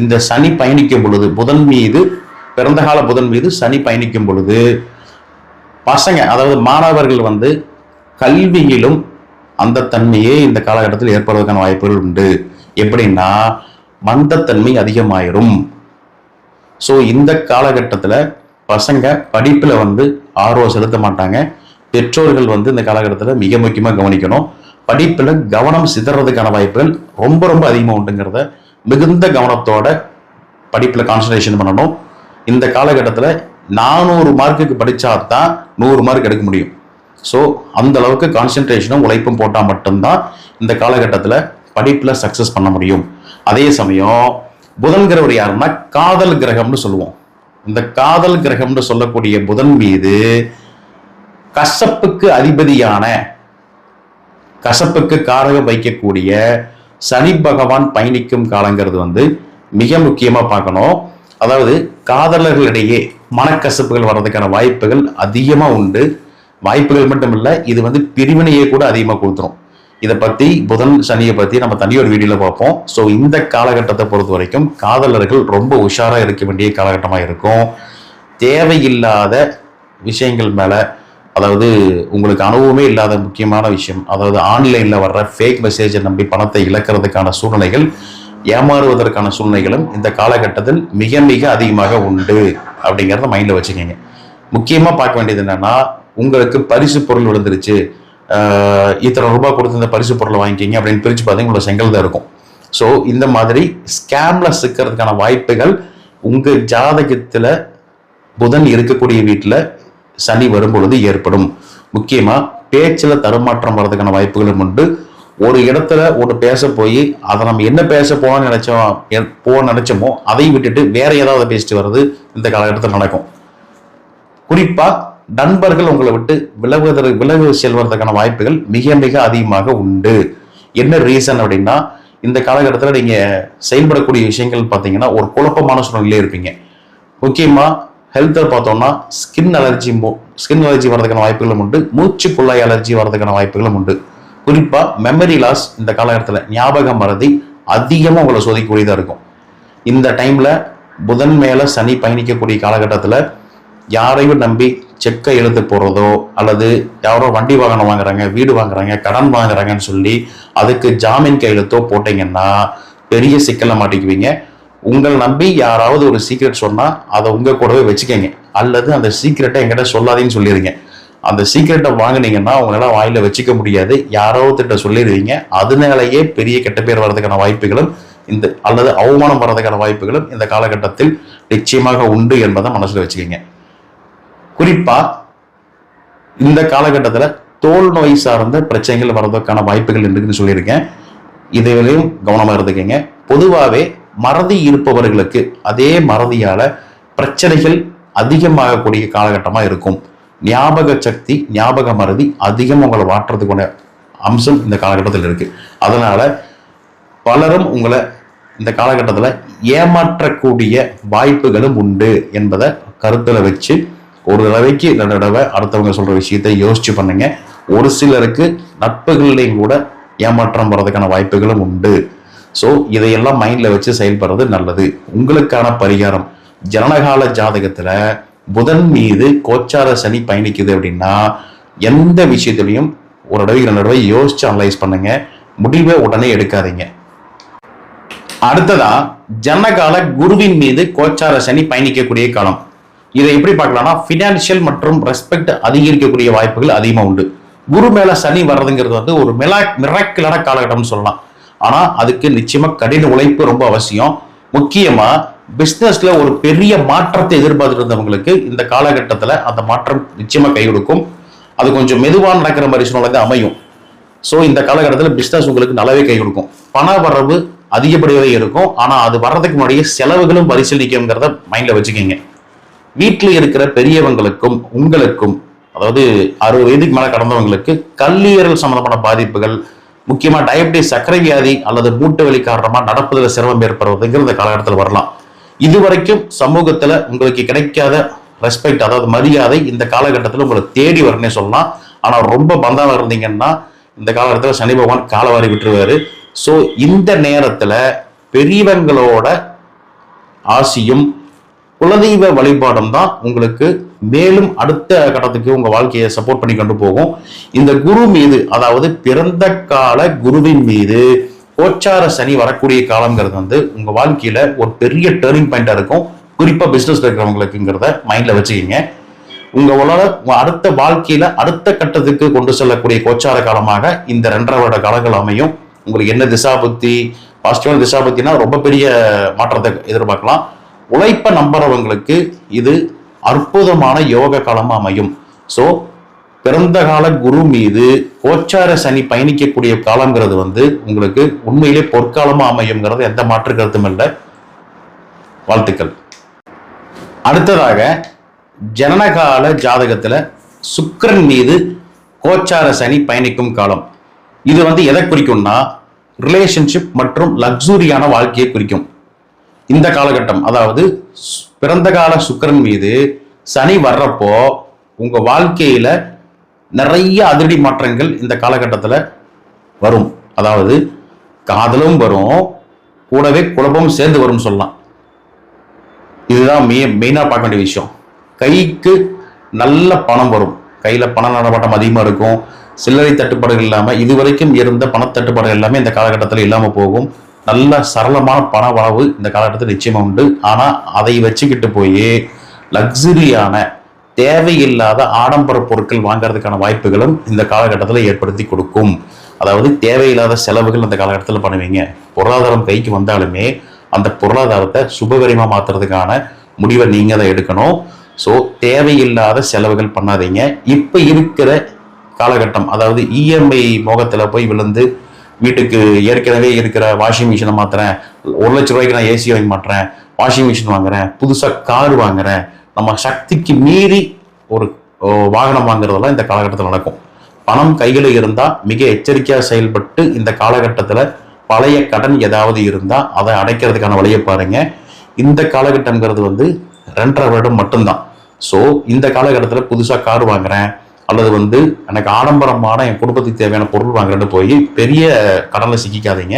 இந்த சனி பயணிக்கும் பொழுது புதன் மீது, பிறந்த கால புதன் மீது சனி பயணிக்கும் பொழுது பசங்க, அதாவது மாணவர்கள் வந்து கல்வியிலும் அந்த தன்மையே இந்த காலகட்டத்தில் ஏற்படுவதற்கான வாய்ப்புகள் உண்டு. எப்படின்னா மந்தத்தன்மை அதிகமாயிரும். ஸோ இந்த காலகட்டத்தில் பசங்க படிப்புல வந்து ஆர்வம் செலுத்த மாட்டாங்க. பெற்றோர்கள் வந்து இந்த காலகட்டத்தில் மிக முக்கியமாக கவனிக்கணும். படிப்புல கவனம் சிதறதுக்கான வாய்ப்புகள் ரொம்ப ரொம்ப அதிகமாக உண்டுங்கிறத மிகுந்த கவனத்தோட படிப்புல கான்சன்ட்ரேஷன் பண்ணணும். இந்த காலகட்டத்தில் 400 மார்க்குக்கு படிச்சாதான் 100 மார்க் எடுக்க முடியும். ஸோ அந்த அளவுக்கு கான்சென்ட்ரேஷனும் உழைப்பும் போட்டால் மட்டும்தான் இந்த காலகட்டத்தில் படிப்புல சக்சஸ் பண்ண முடியும். அதே சமயம் புதன்கிறவர் யாருன்னா காதல் கிரகம்னு சொல்லுவோம். இந்த காதல் கிரகம்னு சொல்லக்கூடிய புதன் மீது கசப்புக்கு அதிபதியான, கசப்புக்கு காரகம் வைக்கக்கூடிய சனி பகவான் பயணிக்கும் காலங்கிறது வந்து மிக முக்கியமா பார்க்கணும். அதாவது காதலர்களிடையே மனக்கசப்புகள் வர்றதுக்கான வாய்ப்புகள் அதிகமா உண்டு. வாய்ப்புகள் மட்டும் இல்ல, இது வந்து பிரிவினையே கூட அதிகமா கொடுத்துரும். இதை பத்தி புதன் சனியை பத்தி நம்ம தனி ஒரு வீடியோல பார்ப்போம். ஸோ இந்த காலகட்டத்தை பொறுத்த வரைக்கும் காதலர்கள் ரொம்ப உஷாரா இருக்க வேண்டிய காலகட்டமா இருக்கும். தேவையில்லாத விஷயங்கள் மேல, அதாவது உங்களுக்கு அனுபவமே இல்லாத முக்கியமான விஷயம், அதாவது ஆன்லைன்ல வர்ற ஃபேக் மெசேஜை நம்பி பணத்தை இழக்கிறதுக்கான சூழ்நிலைகள், ஏமாறுவதற்கான சூழ்நிலைகளும் இந்த காலகட்டத்தில் மிக மிக அதிகமாக உண்டு அப்படிங்கிறத மைண்ட்ல வச்சுக்கோங்க. முக்கியமா பார்க்க வேண்டியது என்னன்னா, உங்களுக்கு பரிசு பொருள் விழுந்துருச்சு, இத்தனை ரூபாய் கொடுத்து இந்த பரிசு பொருளை வாங்கிக்கிங்க அப்படின்னு பிரிச்சு பார்த்தீங்கன்னா உங்களோட செங்கல் தான் இருக்கும். ஸோ இந்த மாதிரி ஸ்கேம்ல சிக்கிறதுக்கான வாய்ப்புகள் உங்க ஜாதகத்துல புதன் இருக்கக்கூடிய வீட்டில் சனி வரும்பொழுது ஏற்படும். முக்கியமா பேச்சுல தருமாற்றம் வர்றதுக்கான வாய்ப்புகளும் உண்டு. ஒரு இடத்துல ஒன்று பேச போய் அதை நம்ம என்ன பேச நினைச்சோமோ அதை விட்டுட்டு வேற ஏதாவது பேசிட்டு வர்றது இந்த காலகட்டத்தில் நடக்கும். குறிப்பா நண்பர்கள் உங்களை விட்டு விலகு செல்வதற்கான வாய்ப்புகள் மிக மிக அதிகமாக உண்டு. என்ன ரீசன் அப்படின்னா, இந்த காலகட்டத்தில் நீங்க செயல்படக்கூடிய விஷயங்கள் பார்த்தீங்கன்னா ஒரு குழப்பமான சூழ்நிலையிலே இருப்பீங்க. முக்கியமா ஹெல்த்தை பார்த்தோம்னா ஸ்கின் அலர்ஜி வர்றதுக்கான வாய்ப்புகளும் உண்டு. மூச்சு குழாய் அலர்ஜி வர்றதுக்கான வாய்ப்புகளும் உண்டு. குறிப்பா மெமரி லாஸ் இந்த காலகட்டத்தில், ஞாபக மறதி அதிகமாக உங்களை சோதிக்கக்கூடியதாக இருக்கும். இந்த டைம்ல புதன் மேல சனி பயணிக்கக்கூடிய காலகட்டத்தில் யாரையும் நம்பி செக்கை எழுத்து போடுறதோ, அல்லது யாரோ வண்டி வாகனம் வாங்குறாங்க, வீடு வாங்குறாங்க, கடன் வாங்குறாங்கன்னு சொல்லி அதுக்கு ஜாமீன் கையெழுத்தோ போட்டீங்கன்னா பெரிய சிக்கலை மாட்டிக்குவீங்க. உங்களை நம்பி யாராவது ஒரு சீக்ரெட் சொன்னா அதை உங்க கூடவே வச்சுக்கோங்க, அல்லது அந்த சீக்ரெட்டை என்கிட்ட சொல்லாதீங்கன்னு சொல்லிடுங்க. அந்த சீக்ரெட்டை வாங்கினீங்கன்னா அவங்களால வாயில வச்சுக்க முடியாது, யாராவது சொல்லிடுவீங்க. அதனாலேயே பெரிய கெட்ட பேர் வர்றதுக்கான வாய்ப்புகளும் அல்லது அவமானம் வர்றதுக்கான வாய்ப்புகளும் இந்த காலகட்டத்தில் நிச்சயமாக உண்டு என்பதை மனசுல வச்சுக்கோங்க. குறிப்பா இந்த காலகட்டத்தில் தோல் நோய் சார்ந்த பிரச்சனைகள் வர்றதுக்கான வாய்ப்புகள் இருக்குன்னு சொல்லியிருக்கேன். இதையும் கவனமா இருந்துக்கங்க. பொதுவாகவே மறதி இருப்பவர்களுக்கு அதே மறதியால பிரச்சனைகள் அதிகமாகக்கூடிய காலகட்டமா இருக்கும். ஞாபக சக்தி, ஞாபக மறதி அதிகம் உங்களை மாற்றுறதுக்கான அம்சம் இந்த காலகட்டத்தில் இருக்கு. அதனால பலரும் உங்களை இந்த காலகட்டத்தில் ஏமாற்றக்கூடிய வாய்ப்புகளும் உண்டு என்பதை கருத்துல வச்சு ஒரு தடவைக்கு 2 தடவை அடுத்தவங்க சொல்ற விஷயத்தை யோசிச்சு பண்ணுங்க. ஒரு சிலருக்கு நட்புகளையும் கூட ஏமாற்றம் வர்றதுக்கான வாய்ப்புகளும் உண்டு. ஸோ இதையெல்லாம் மைண்ட்ல வச்சு செயல்படுறது நல்லது. உங்களுக்கான பரிகாரம், ஜனனகால ஜாதகத்துல புதன் மீது கோச்சார சனி பயணிக்குது அப்படின்னா எந்த விஷயத்திலையும் ஒரு தடவை 2 தடவை யோசிச்சு அனலைஸ் பண்ணுங்க. முடிவை உடனே எடுக்காதீங்க. அடுத்ததா ஜனனகால குருவின் மீது கோச்சார சனி பயணிக்கக்கூடிய காலம். இதை எப்படி பார்க்கலாம்னா, பினான்சியல் மற்றும் ரெஸ்பெக்ட் அதிகரிக்கக்கூடிய வாய்ப்புகள் அதிகமா உண்டு. குரு மேல சனி வர்றதுங்கிறது வந்து ஒரு மிராக்கிளான காலகட்டம்னு சொல்லலாம். ஆனா அதுக்கு நிச்சயமா கடின உழைப்பு ரொம்ப அவசியம். முக்கியமா பிசினஸ்ல ஒரு பெரிய மாற்றத்தை எதிர்பார்த்துட்டு இருந்தவங்களுக்கு இந்த காலகட்டத்துல அந்த மாற்றம் நிச்சயமா கை கொடுக்கும். அது கொஞ்சம் மெதுவாக நடக்கிற மாதிரி சூழ்நிலை அமையும். ஸோ இந்த காலகட்டத்தில் பிசினஸ் உங்களுக்கு நல்லாவே கை கொடுக்கும். பண வரவு அதிகப்படியாகவே இருக்கும். ஆனா அது வர்றதுக்கு முன்னாடியே செலவுகளும் பரிசீலிக்குங்கிறத மைண்ட்ல வச்சுக்கோங்க. வீட்டில் இருக்கிற பெரியவங்களுக்கும் உங்களுக்கும், அதாவது 60 வயதுக்கு மேல கடந்தவங்களுக்கு கல்லீரல் சம்பந்தமான பாதிப்புகள், முக்கியமா டயபிட்டிஸ், சர்க்கரை வியாதி அல்லது மூட்டு வலி காரணமா நடப்பதில் சிரமம் ஏற்படுவதுங்கிற இந்த காலகட்டத்தில் வரலாம். இதுவரைக்கும் சமூகத்துல உங்களுக்கு கிடைக்காத ரெஸ்பெக்ட், அதாவது மரியாதை இந்த காலகட்டத்தில் உங்களை தேடி வரனே சொல்லலாம். ஆனா ரொம்ப பந்தாவா இருந்தீங்கன்னா இந்த காலகட்டத்தில் சனி பகவான் காலவாரி விட்டுருவாரு. ஸோ இந்த நேரத்துல பெரியவங்களோட ஆசியும் குலதெய்வ வழிபாடும் தான் உங்களுக்கு மேலும் அடுத்த கட்டத்துக்கு உங்க வாழ்க்கையை சப்போர்ட் பண்ணி கொண்டு போகும். இந்த குரு மீது, அதாவது பிறந்த கால குருவின் மீது கோச்சார சனி வரக்கூடிய காலங்கிறது வந்து உங்க வாழ்க்கையில ஒரு பெரிய டேர்னிங் பாயிண்டா இருக்கும். குறிப்பா பிசினஸ் இருக்கிறவங்களுக்குங்கிறத மைண்ட்ல வச்சுக்கிங்க. உங்களோட அடுத்த வாழ்க்கையில அடுத்த கட்டத்துக்கு கொண்டு செல்லக்கூடிய கோச்சார காலமாக இந்த 2.5 வருட காலங்கள் அமையும். உங்களுக்கு என்ன திசாபுத்தி, பாசிட்டிவான திசாபுத்தினா ரொம்ப பெரிய மாற்றத்தை எதிர்பார்க்கலாம். உழைப்ப நம்புறவங்களுக்கு இது அற்புதமான யோக காலமா அமையும். ஸோ பிறந்த கால குரு மீது கோச்சார சனி பயணிக்கக்கூடிய காலங்கிறது வந்து உங்களுக்கு உண்மையிலே பொற்காலமா அமையுங்கிறது எந்த மாற்று கருத்தும் இல்லை. வாழ்த்துக்கள். அடுத்ததாக ஜனனகால ஜாதகத்துல சுக்கிரன் மீது கோச்சார சனி பயணிக்கும் காலம். இது வந்து எதை குறிக்கும்னா, ரிலேஷன்ஷிப் மற்றும் லக்ஸூரியான வாழ்க்கையை குறிக்கும். இந்த காலகட்டம், அதாவது பிறந்த கால சுக்கிரன் மீது சனி வர்றப்போ உங்க வாழ்க்கையில நிறைய அதிரடி மாற்றங்கள் இந்த காலகட்டத்தில் வரும். அதாவது காதலும் வரும், கூடவே குழப்பமும் சேர்ந்து வரும் சொல்லலாம். இதுதான் மெயினா பார்க்க வேண்டிய விஷயம். கைக்கு நல்ல பணம் வரும், கையில பண நடமாட்டம் அதிகமா இருக்கும். சில்லறை தட்டுப்பாடுகள் இல்லாம இதுவரைக்கும் இருந்த பணத்தட்டுப்பாடுகள் எல்லாமே இந்த காலகட்டத்தில் இல்லாம போகும். நல்ல சரளமான பண வரவு இந்த காலகட்டத்தில் நிச்சயமா உண்டு. ஆனா அதை வச்சுக்கிட்டு போய் லக்ஸுரியான தேவையில்லாத ஆடம்பர பொருட்கள் வாங்கறதுக்கான வாய்ப்புகளும் இந்த காலகட்டத்தில் ஏற்படுத்தி கொடுக்கும். அதாவது தேவையில்லாத செலவுகள் இந்த காலகட்டத்தில் பண்ணுவீங்க. பொருளாதாரம் கைக்கு வந்தாலுமே அந்த பொருளாதாரத்தை சுபகரமா மாத்துறதுக்கான முடிவை நீங்க தான் எடுக்கணும். ஸோ தேவையில்லாத செலவுகள் பண்ணாதீங்க. இப்ப இருக்கிற காலகட்டம், அதாவது இஎம்ஐ மோகத்துல போய் விழுந்து வீட்டுக்கு ஏற்கனவே இருக்கிற வாஷிங் மிஷினை மாத்துறேன், 1 லட்சம் ரூபாய்க்கு நான் ஏசி வாங்கி மாட்டுறேன், வாஷிங் மிஷின் வாங்குறேன், புதுசா கார் வாங்குறேன், நம்ம சக்திக்கு மீறி ஒரு வாகனம் வாங்குறதெல்லாம் இந்த காலகட்டத்தில் நடக்கும். பணம் கையில் இருந்தா மிக எச்சரிக்கையாக செயல்பட்டு இந்த காலகட்டத்தில் பழைய கடன் ஏதாவது இருந்தா அதை அடைக்கிறதுக்கான வழியை பாருங்க. இந்த காலகட்டம்ங்கிறது வந்து 2.5 வருடம் மட்டும்தான். ஸோ இந்த காலகட்டத்தில் புதுசா கார் வாங்குறேன் அல்லது வந்து எனக்கு ஆடம்பரமான என் குடும்பத்துக்கு தேவையான பொருள் வாங்குறேன்னு போய் பெரிய கடனை சிக்கிக்காதீங்க.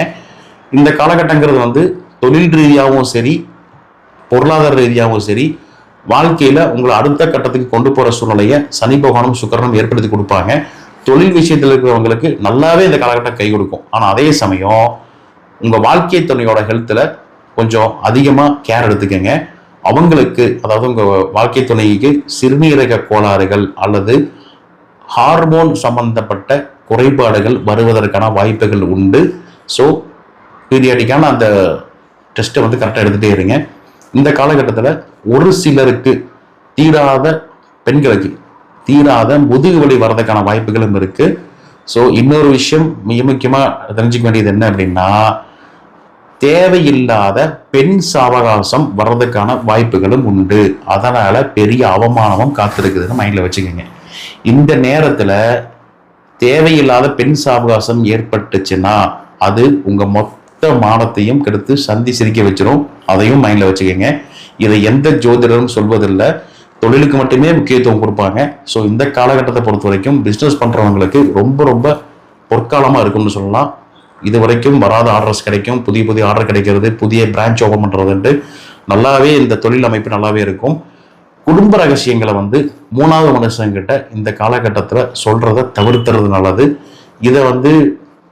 இந்த காலகட்டங்கிறது வந்து தொழில் ரீதியாகவும் சரி, பொருளாதார ரீதியாகவும் சரி, வாழ்க்கையில உங்களை அடுத்த கட்டத்துக்கு கொண்டு போற சூழ்நிலையை சனி பகவானும் சுக்கிரனும் ஏற்படுத்தி கொடுப்பாங்க. தொழில் விஷயத்தில் இருக்கிறவங்களுக்கு நல்லாவே இந்த காலகட்டம் கை கொடுக்கும். ஆனா அதே சமயம் உங்க வாழ்க்கை துணையோட ஹெல்த்ல கொஞ்சம் அதிகமா கேர் எடுத்துக்கங்க. அவங்களுக்கு, அதாவது உங்க வாழ்க்கை துணைக்கு சிறுநீரக கோளாறுகள் அல்லது ஹார்மோன் சம்பந்தப்பட்ட குறைபாடுகள் வருவதற்கான வாய்ப்புகள் உண்டு. ஸோ பீரியாடிக்கான அந்த டெஸ்ட்டை வந்து கரெக்டாக எடுத்துகிட்டே இருங்க. இந்த காலகட்டத்தில் ஒரு சிலருக்கு தீராத பெண்களுக்கு தீராத முதுகு வலி வர்றதுக்கான வாய்ப்புகளும் இருக்கு. ஸோ இன்னொரு விஷயம் மிக முக்கியமா தெரிஞ்சுக்க வேண்டியது என்ன அப்படின்னா, தேவையில்லாத பெண் சாவகாசம் வர்றதுக்கான வாய்ப்புகளும் உண்டு. அதனால பெரிய அவமானமும் காத்திருக்குதுன்னு மைண்ட்ல வச்சுக்கோங்க. இந்த நேரத்துல தேவையில்லாத பெண் சாவகாசம் ஏற்பட்டுச்சுன்னா அது உங்க மொத்த மானத்தையும் கெடுத்து சந்தி சிரிக்க வச்சிடும். அதையும் மைண்ட்ல வச்சுக்கோங்க. இதை எந்த ஜோதிடரும் சொல்வதில்லை, தொழிலுக்கு மட்டுமே முக்கியத்துவம் கொடுப்பாங்க. ஸோ இந்த காலகட்டத்தை பொறுத்த வரைக்கும் பிஸ்னஸ் பண்றவங்களுக்கு ரொம்ப ரொம்ப பொற்காலமா இருக்கும்னு சொல்லலாம். இது வரைக்கும் வராத ஆர்டர்ஸ் கிடைக்கும், புதிய புதிய ஆர்டர் கிடைக்கிறது, புதிய பிரான்ச் ஓபன் பண்றதுன்ட்டு நல்லாவே இந்த தொழில் அமைப்பு நல்லாவே இருக்கும். குடும்ப ரகசியங்களை மூணாவது மனுஷங்கிட்ட இந்த காலகட்டத்தில் சொல்றதை தவிர்த்துறது நல்லது. இதை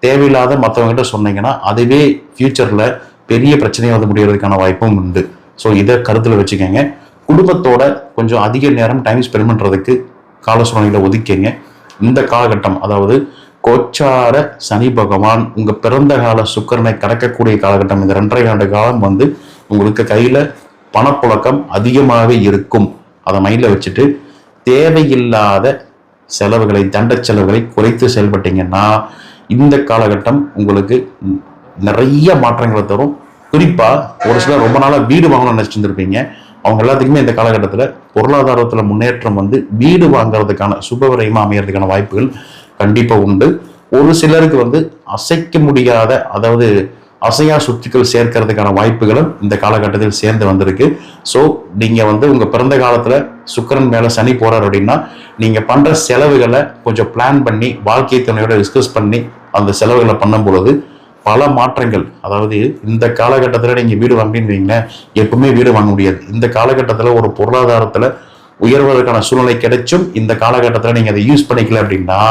தேவையில்லாத மற்றவங்ககிட்ட சொன்னீங்கன்னா அதுவே ஃபியூச்சர்ல பெரிய பிரச்சனையை முடியறதுக்கான வாய்ப்பும் உண்டு. ஸோ இதை கருத்தில் வச்சுக்கோங்க. குடும்பத்தோட கொஞ்சம் அதிக நேரம் டைம் ஸ்பெண்ட் பண்றதுக்கு கால சூழ்நிலையில ஒதுக்கிங்க. இந்த காலகட்டம், அதாவது கோச்சார சனி பகவான் உங்க பிறந்த கால சுக்கிரனை கடக்கக்கூடிய காலகட்டம். இந்த 2.5 ஆண்டு காலம் உங்களுக்கு கையில பணப்புழக்கம் அதிகமாகவே இருக்கும். அதை மைண்ட்ல வச்சுட்டு தேவையில்லாத செலவுகளை, தண்ட செலவுகளை குறைத்து செயல்பட்டீங்கன்னா இந்த காலகட்டம் உங்களுக்கு நிறைய மாற்றங்களை தரும். குறிப்பா ஒரு சிலர் ரொம்ப நாளா வீடு வாங்கணும்னு நினைச்சிருந்திருப்பீங்க. அவங்க எல்லாத்துக்குமே இந்த காலகட்டத்தில் பொருளாதாரத்துல முன்னேற்றம் வீடு வாங்குறதுக்கான சுபவிரயமா அமையறதுக்கான வாய்ப்புகள் கண்டிப்பா உண்டு. ஒரு சிலருக்கு அசைக்க முடியாத, அதாவது அசையா சொத்துக்கள் சேர்க்கறதுக்கான வாய்ப்புகளும் இந்த காலகட்டத்தில் சேர்ந்து வந்திருக்கு. ஸோ நீங்க உங்க பிறந்த காலத்துல சுக்கிரன் மேல சனி போறார் அப்படின்னா நீங்க பண்ற செலவுகளை கொஞ்சம் பிளான் பண்ணி வாழ்க்கை துணையோட டிஸ்கஸ் பண்ணி அந்த செலவுகளை பண்ணும் பொழுது பல மாற்றங்கள், அதாவது இந்த காலகட்டத்தில் நீங்க வீடு வாங்கின்னு வைங்களேன், எப்பவுமே வீடு வாங்க முடியாது. இந்த காலகட்டத்தில் ஒரு பொருளாதாரத்துல உயர்வதற்கான சூழ்நிலை கிடைச்சும் இந்த காலகட்டத்தில் நீங்க அதை யூஸ் பண்ணிக்கல அப்படின்னா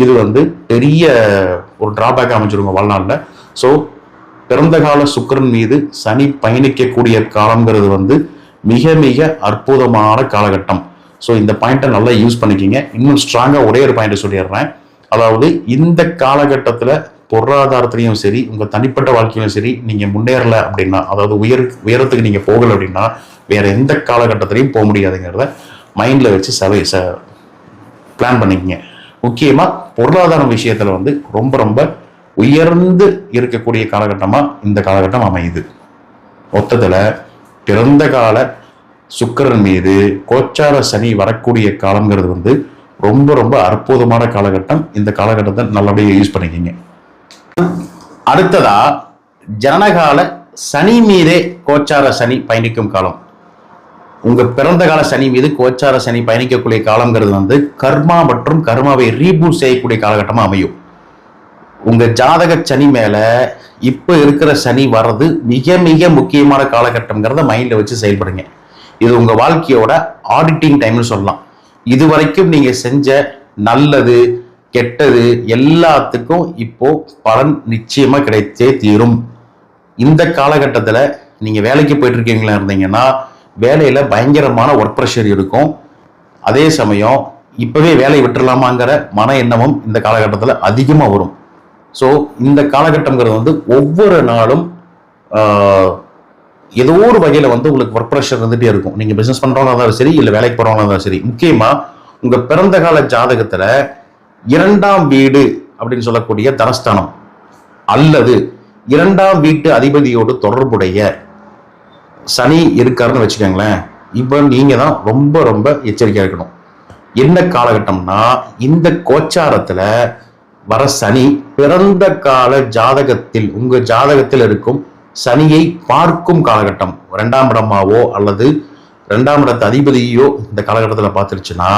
இது பெரிய ஒரு டிராபேக் அமைச்சிருங்க வாழ்நாள்ல. ஸோ பிறந்த கால சுக்கிரன் மீது சனி பயணிக்கக்கூடிய காலங்கிறது மிக மிக அற்புதமான காலகட்டம். ஸோ இந்த பாயிண்ட்டை நல்லா யூஸ் பண்ணிக்கிங்க. இன்னும் ஸ்ட்ராங்கா ஒரே ஒரு பாயிண்ட் சொல்லிடுறேன். அதாவது இந்த காலகட்டத்தில் பொருளாதாரத்திலையும் சரி, உங்க தனிப்பட்ட வாழ்க்கையிலும் சரி, நீங்க முன்னேறல அப்படின்னா, அதாவது உயரத்துக்கு நீங்க போகல அப்படின்னா வேற எந்த காலகட்டத்திலையும் போக முடியாதுங்கிறத மைண்ட்ல வச்சு பிளான் பண்ணிக்கங்க. முக்கியமா பொருளாதார விஷயத்துல ரொம்ப ரொம்ப உயர்ந்து இருக்கக்கூடிய காலகட்டமா இந்த காலகட்டம் அமையுது. மொத்தத்துல பிறந்த கால சுக்கிரன் மீது கோச்சார சனி வரக்கூடிய காலங்கிறது ரொம்ப ரொம்ப அற்புதமான காலகட்டம். இந்த காலகட்டத்தை நல்லபடியாக யூஸ் பண்ணிக்கிங்க. அடுத்ததா ஜனனகால சனி மீதே கோச்சார சனி பயணிக்கும் காலம். உங்க பிறந்த கால சனி மீது கோச்சார சனி பயணிக்கக்கூடிய காலங்கிறது கர்மா மற்றும் கர்மாவை ரீபூட் செய்யக்கூடிய காலகட்டமா அமையும். உங்க ஜாதக சனி மேல இப்ப இருக்கிற சனி வர்றது மிக மிக முக்கியமான காலகட்டம்ங்கிறத மைண்ட்ல வச்சு செயல்படுங்க. இது உங்க வாழ்க்கையோட ஆடிட்டிங் டைம்னு சொல்லலாம். இது வரைக்கும் நீங்க செஞ்ச நல்லது கெட்டது எல்லாத்துக்கும் இப்போ பலன் நிச்சயமா கிடைத்தே தீரும். இந்த காலகட்டத்துல நீங்க வேலைக்கு போயிட்டு இருக்கீங்களா இருந்தீங்கன்னா வேலையில பயங்கரமான ஒர்க் ப்ரெஷர் இருக்கும். அதே சமயம் இப்பவே வேலையை விட்டுறலாமாங்கிற மன எண்ணமும் இந்த காலகட்டத்துல அதிகமா வரும். ஸோ இந்த காலகட்டம்ங்கிறது ஒவ்வொரு நாளும் ஏதோ ஒரு வகையில உங்களுக்கு ஒர்க் ப்ரெஷர் இருந்துட்டே இருக்கும். நீங்க பிசினஸ் பண்றவங்களா இருந்தாலும் சரி, இல்ல வேலைக்கு போறவங்களா இருந்தாலும் சரி. முக்கியமா உங்க பிறந்த கால ஜாதகத்துல 2ஆம் வீடு அப்படின்னு சொல்லக்கூடிய தனஸ்தானம் அல்லது 2ஆம் வீட்டு அதிபதியோடு தொடர்புடைய சனி இருக்காருன்னு வச்சுக்கோங்களேன். இப்ப நீங்க தான் ரொம்ப ரொம்ப எச்சரிக்கையா இருக்கணும். என்ன காலகட்டம்னா இந்த கோச்சாரத்துல வர சனி பிறந்த கால ஜாதகத்தில், உங்க ஜாதகத்தில் இருக்கும் சனியை பார்க்கும் காலகட்டம். 2ஆம் இடமாவோ அல்லது 2ஆம் இடத்து அதிபதியோ இந்த காலகட்டத்தில் பார்த்துருச்சுன்னா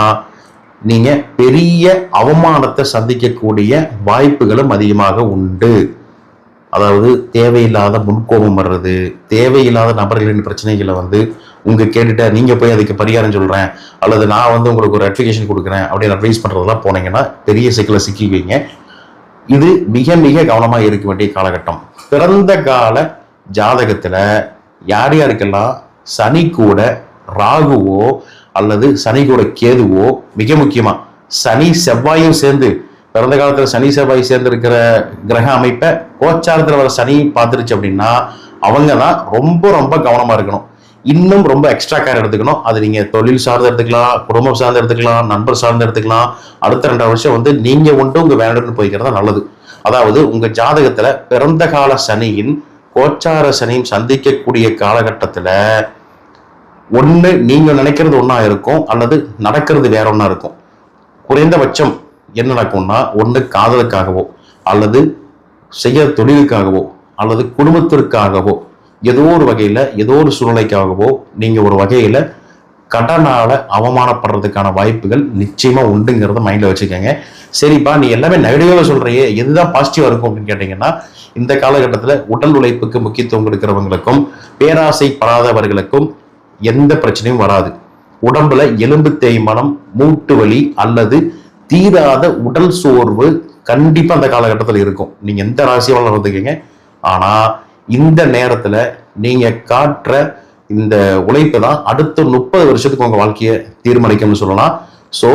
நீங்க பெரிய அவமானத்தை சந்திக்கக்கூடிய வாய்ப்புகளும் அதிகமாக உண்டு. அதாவது தேவையில்லாத முன்கோபம் வர்றது, தேவையில்லாத நபர்களின் பிரச்சனைகளை உங்க கேட்டுட்ட நீங்க போய் அதுக்கு பரிகாரம் சொல்றேன் அல்லது நான் உங்களுக்கு ஒரு அட்வொகேஷன் கொடுக்குறேன் அப்படின்னு அட்வைஸ் பண்றதெல்லாம் போனீங்கன்னா பெரிய சிக்கலை சிக்கிக்குவீங்க. இது மிக மிக கவனமா இருக்க வேண்டிய காலகட்டம். பிறந்த கால ஜாதகத்துல யார் யாருக்கெல்லாம் சனி கூட ராகுவோ அல்லது சனி கூட கேதுவோ, மிக முக்கியமா சனி செவ்வாயும் சேர்ந்து பிறந்த காலத்துல சனி செவ்வாய் சேர்ந்து இருக்கிற கிரக அமைப்பை கோச்சாரத்துல வர சனி பார்த்துருச்சு அப்படின்னா அவங்க தான் ரொம்ப ரொம்ப கவனமா இருக்கணும். இன்னும் ரொம்ப எக்ஸ்ட்ரா கேர் எடுத்துக்கணும். அது நீங்க தொழில் சார்ந்து எடுத்துக்கலாம், குடும்பம் சார்ந்து எடுத்துக்கலாம், நண்பர் சார்ந்து எடுத்துக்கலாம். அடுத்த 2 வருஷம் வந்து நீங்க உண்டு உங்க வேலைன்னு போய்க்கிறதா நல்லது. அதாவது உங்க ஜாதகத்துல பிறந்த கால சனியின் கோச்சார சனியும் சந்திக்கக்கூடிய காலகட்டத்துல ஒண்ணு நீங்க நினைக்கிறது ஒண்ணா இருக்கும், அல்லது நடக்கிறது வேற ஒண்ணா இருக்கும். குறைந்தபட்சம் என்ன நடக்கும்னா, ஒண்ணு காதலுக்காகவோ அல்லது செய்ய தொழிலுக்காகவோ அல்லது குடும்பத்திற்காகவோ ஏதோ ஒரு வகையில ஏதோ ஒரு சூழ்நிலைக்காகவோ நீங்க ஒரு வகையில கடனால அவமானப்படுறதுக்கான வாய்ப்புகள் நிச்சயமா உண்டுங்கிறத மைண்ட்ல வச்சுக்கோங்க. சரிப்பா, நீ எல்லாமே நெகட்டிவா சொல்றியே, எதுதான் பாசிட்டிவா இருக்கும் அப்படின்னு கேட்டீங்கன்னா, இந்த காலகட்டத்துல உடல் உழைப்புக்கு முக்கியத்துவம் கொடுக்கிறவங்களுக்கும் பேராசைப்படாதவர்களுக்கும் எந்த பிரச்சனையும் வராது. உடம்புல எலும்பு தேய்மானம், மூட்டு வலி அல்லது தீராத உடல் சோர்வு கண்டிப்பா அந்த காலகட்டத்தில் இருக்கும். நீங்க எந்த ராசியாலும் வந்துக்கீங்க. ஆனா இந்த நேரத்துல நீங்க காட்டுற இந்த உழைப்பு தான் அடுத்த 30 வருஷத்துக்கு உங்க வாழ்க்கையை தீர்மானிக்கும்னு சொல்லலாம். சோ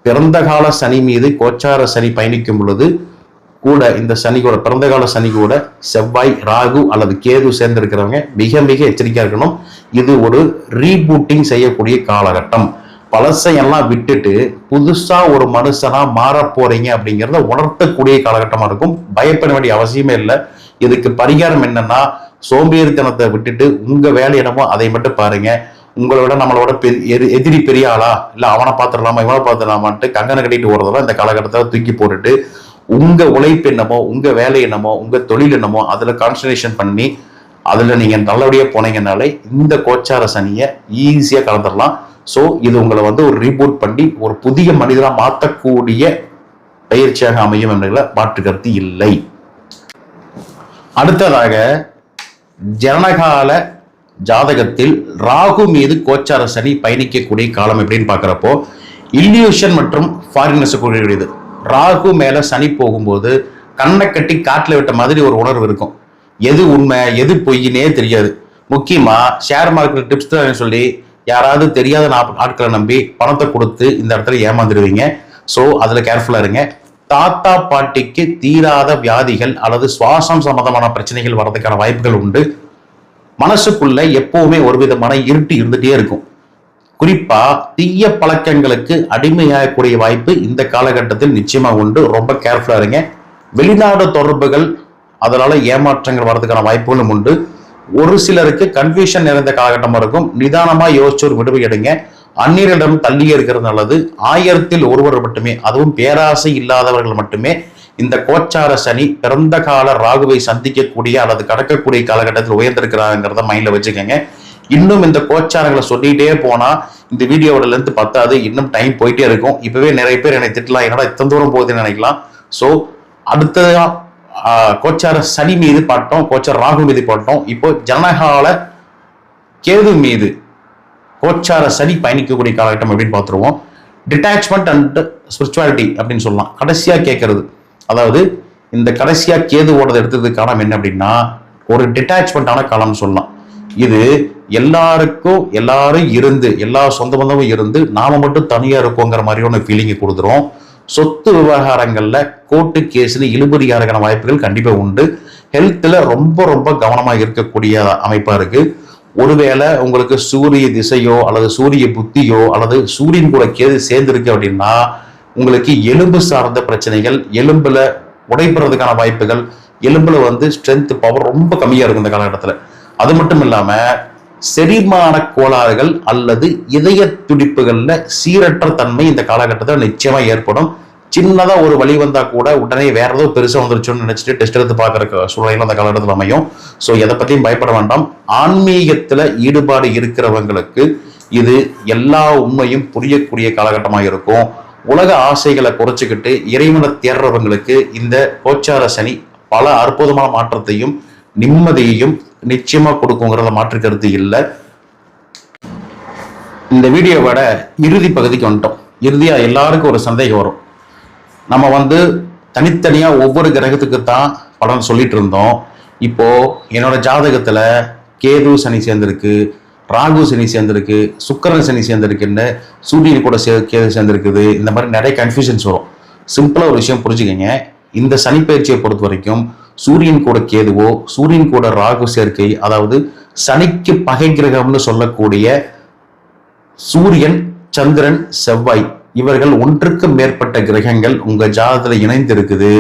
பிறந்த கால சனி மீது கோச்சார சனி பயணிக்கும் பொழுது கூட இந்த சனி கூட பிறந்த கால சனி கூட செவ்வாய், ராகு அல்லது கேது சேர்ந்திருக்கிறவங்க மிக மிக எச்சரிக்கையா இருக்கணும். இது ஒரு ரீபூட்டிங் செய்யக்கூடிய காலகட்டம். பழசையெல்லாம் விட்டுட்டு புதுசா ஒரு மனுஷனா மாற போறீங்க அப்படிங்கிறத உணர்த்தக்கூடிய காலகட்டமா இருக்கும். பயப்பட வேண்டிய அவசியமே இல்லை. இதுக்கு பரிகாரம் என்னன்னா, சோம்பேறித்தனத்தை விட்டுட்டு உங்க வேலை என்னமோ அதை மட்டும் பாருங்க. உங்களோட நம்மளோட எதிரி பெரிய ஆளா, இல்ல அவனை பாத்துடலாமா இவனை பாத்துடலாமான்ட்டு கங்கனை கட்டிட்டு ஓடுறதெல்லாம் இந்த காலகட்டத்தை தூக்கி போட்டுட்டு உங்க உழைப்பு என்னமோ, உங்க வேலை என்னமோ, உங்க தொழில் என்னமோ அதுல கான்சன்ட்ரேஷன் பண்ணி அதுல நீங்க நல்லபடியா போனீங்கன்னாலே இந்த கோச்சார சனியை ஈஸியா கலந்துடலாம். ஸோ இது உங்களை வந்து ஒரு ரீபூட் பண்ணி ஒரு புதிய மனிதனா மாற்றக்கூடிய பயிற்சியாக அமையும் என்பதில் மாற்று கருத்து இல்லை. அடுத்ததாக ஜனனகால ஜாதகத்தில் ராகு மீது கோச்சார சனி பயணிக்கக்கூடிய காலம் எப்படின்னு பார்க்குறப்போ இல்யூஷன் மற்றும் ஃபாரினஸ் கூடியது. ராகு மேல சனி போகும்போது கண்ணை கட்டி காட்டில் விட்ட மாதிரி ஒரு உணர்வு இருக்கும். எது உண்மை எது பொய்னே தெரியாது. முக்கியமா ஷேர் மார்க்கெட் டிப்ஸ் தான் சொல்லி யாராவது தெரியாத ஆட்களை நம்பி பணத்தை கொடுத்து இந்த இடத்துல ஏமாந்துருவீங்க. ஸோ அதுல கேர்ஃபுல்லா இருங்க. தாத்தா பாட்டிக்கு தீராத வியாதிகள் அல்லது சுவாசம் சம்பந்தமான பிரச்சனைகள் வர்றதுக்கான வாய்ப்புகள் உண்டு. மனசுக்குள்ள எப்பவுமே ஒரு விதமான இருட்டு இருந்துட்டே இருக்கும். குறிப்பா தீய பழக்கங்களுக்கு அடிமையாகக்கூடிய வாய்ப்பு இந்த காலகட்டத்தில் நிச்சயமா உண்டு. ரொம்ப கேர்ஃபுல்லா இருங்க. வெளிநாடு தொடர்புகள் அதனால ஏமாற்றங்கள் வர்றதுக்கான வாய்ப்புகளும் உண்டு. ஒரு சிலருக்கு கன்ஃபியூஷன் நிறைந்த காலகட்டமா இருக்கும். நிதானமா யோசிச்சு ஒரு விடுவை எடுங்க. அந்நியரிடம் தள்ளியே இருக்கிறது நல்லது. 1000ல் ஒருவர் மட்டுமே, அதுவும் பேராசை இல்லாதவர்கள் மட்டுமே இந்த கோச்சார சனி பிறந்த கால ராகுவை சந்திக்கக்கூடிய அல்லது கடக்கக்கூடிய காலகட்டத்தில் உயர்ந்திருக்கிறாங்கிறத மைண்ட்ல வச்சுக்கோங்க. இன்னும் இந்த கோச்சாரங்களை சொல்லிட்டே போனா இந்த வீடியோவோட லென்த் பத்தாது, இன்னும் டைம் போயிட்டே இருக்கும். இப்பவே நிறைய பேர் என்னை திட்டலாம், என்னடா இத்தனை தூரம் போகுதுன்னு நினைக்கலாம். ஸோ அடுத்ததா கோச்சார சனி மீது பாட்டோம், கோச்சார ராகு மீது பாட்டோம். இப்போ ஜனகால கேது மீது கோச்சார சனி பயணிக்கக்கூடிய காலகட்டம் அப்படின்னு பார்த்துருவோம். டிட்டாச்மெண்ட் அண்ட் ஸ்பிரிச்சுவாலிட்டி அப்படின்னு சொல்லலாம். கடைசியா கேட்கறது, அதாவது இந்த கடைசியா கேது ஓடுறது எடுத்ததுக்கு காரணம் என்ன அப்படின்னா ஒரு டிட்டாச்மெண்டான காலம்னு சொல்லலாம். இது எல்லாரும் இருந்து எல்லா சொந்த பந்தமும் இருந்து நாம மட்டும் தனியா இருக்கோங்கிற மாதிரியான ஃபீலிங்கை கொடுத்துரும். சொத்து விவகாரங்கள்ல கோர்ட்டு கேஸ்ல இழுபறியாருக்கான வாய்ப்புகள் கண்டிப்பா உண்டு. ஹெல்த்ல ரொம்ப ரொம்ப கவனமா இருக்கக்கூடிய அமைப்பா இருக்கு. ஒருவேளை உங்களுக்கு சூரிய திசையோ அல்லது சூரிய புத்தியோ அல்லது சூரியன் கூட கேது சேர்ந்திருக்கு அப்படின்னா உங்களுக்கு எலும்பு சார்ந்த பிரச்சனைகள், எலும்புல உடைப்படுறதுக்கான வாய்ப்புகள், எலும்புல வந்து ஸ்ட்ரென்த் பவர் ரொம்ப கம்மியா இருக்கும் இந்த காலகட்டத்துல. அது மட்டும் இல்லாம செரிமான கோளாறுகள் அல்லது இதய துடிப்புகள்ல சீரற்ற தன்மை இந்த காலகட்டத்தில் நிச்சயமா ஏற்படும். சின்னதா ஒரு வலி வந்தா கூட உடனே வேற ஏதோ பெருசா வந்துருச்சுன்னு நினைச்சிட்டு டெஸ்ட் எடுத்து பாக்குற சூழ்நிலை அந்த காலகட்டத்தில் அமையும். ஸோ எதை பத்தியும் பயப்பட வேண்டாம். ஆன்மீகத்துல ஈடுபாடு இருக்கிறவங்களுக்கு இது எல்லா உண்மையும் புரியக்கூடிய காலகட்டமாக இருக்கும். உலக ஆசைகளை குறைச்சிக்கிட்டு இறைவனை தேடுறவங்களுக்கு இந்த கோச்சார சனி பல அற்புதமான மாற்றத்தையும் நிம்மதியையும் நிச்சயமா கொடுக்குங்கிறத மாற்று கருத்து இல்லை. இந்த வீடியோவோட இறுதி பகுதிக்கு வந்துட்டோம். இறுதியா எல்லாருக்கும் ஒரு சந்தேகம் வரும். நம்ம வந்து தனித்தனியா ஒவ்வொரு கிரகத்துக்கு தான் பலன் சொல்லிட்டு இருந்தோம். இப்போ என்னோட ஜாதகத்துல கேது சனி சேர்ந்திருக்கு, ராகு சனி சேர்ந்திருக்கு, சுக்கிரன் சனி சேர்ந்திருக்குன்னு, சூரியன் கூட கேது சேர்ந்திருக்குது. இந்த மாதிரி நிறைய கன்ஃபியூஷன்ஸ் வரும். சிம்பிளா ஒரு விஷயம் புரிஞ்சுக்கங்க. இந்த சனி பயிற்சியை பொறுத்த வரைக்கும் சூரியன் கூட கேதுவோ சூரியன் கூட ராகு சேர்க்கை, அதாவது சனிக்கு பகை கிரகம்னு சொல்லக்கூடிய சூரியன், சந்திரன், செவ்வாய் இவர்கள் ஒன்றுக்கு மேற்பட்ட கிரகங்கள் உங்க ஜாதகத்துல இணைந்து இருக்குது,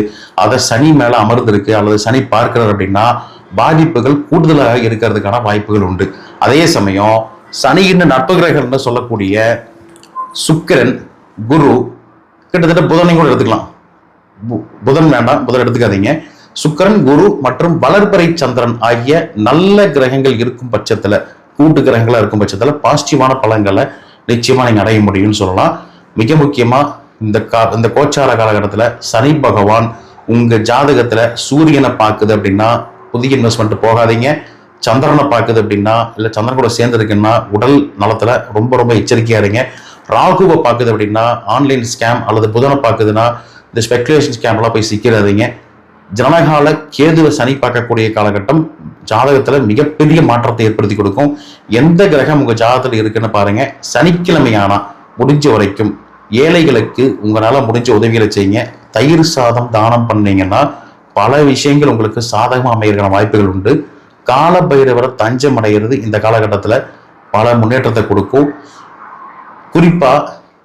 அதை சனி மேல அமர்ந்திருக்கு அல்லது சனி பார்க்கிறார் அப்படின்னா பாதிப்புகள் கூடுதலாக இருக்கிறதுக்கான வாய்ப்புகள் உண்டு. அதே சமயம் சனியின் நட்பு கிரகம்னு சொல்லக்கூடிய சுக்கிரன், குரு, கிட்டத்தட்ட புதனை கூட எடுத்துக்கலாம், புதன் வேண்டாம், புதன் எடுத்துக்காதீங்க, சுக்கிரன், குரு மற்றும் வளர்பிறை சந்திரன் ஆகிய நல்ல கிரகங்கள் இருக்கும் பட்சத்துல, கூட்டு கிரகங்களா இருக்கும் பட்சத்துல பாசிட்டிவான பலன்களை நிச்சயமா நீங்க அடைய முடியும்னு சொல்லலாம். மிக முக்கியமா இந்த கோச்சார காலகட்டத்துல சனி பகவான் உங்க ஜாதகத்துல சூரியனை பார்க்குது அப்படின்னா புதிய இன்வெஸ்ட்மெண்ட் போகாதீங்க. சந்திரனை பார்க்குது அப்படின்னா இல்ல சந்திரன் கூட சேர்ந்துருக்குன்னா உடல் நலத்துல ரொம்ப ரொம்ப எச்சரிக்கையா இருங்க. ராகுவை பார்க்குது அப்படின்னா ஆன்லைன் ஸ்கேம் அல்லது புதனை பார்க்குதுன்னா இந்த ஸ்பெகுலேஷன் ஸ்கேம்லாம் போய் சிக்கிறாதீங்க. ஜனகால கேதுவை சனி பார்க்கக்கூடிய காலகட்டம் ஜாதகத்துல மிகப்பெரிய மாற்றத்தை ஏற்படுத்தி கொடுக்கும். எந்த கிரகம் உங்க ஜாதகத்துல இருக்குன்னு பாருங்க. சனிக்கிழமையானா முடிஞ்ச வரைக்கும் ஏழைகளுக்கு உங்களால முடிஞ்ச உதவிகளை செய்யுங்க. தயிர் சாதம் தானம் பண்ணீங்கன்னா பல விஷயங்கள் உங்களுக்கு சாதகமா அமைகிற வாய்ப்புகள் உண்டு. கால பைரவரை தஞ்சம் அடைகிறது இந்த காலகட்டத்துல பல முன்னேற்றத்தை கொடுக்கும். குறிப்பா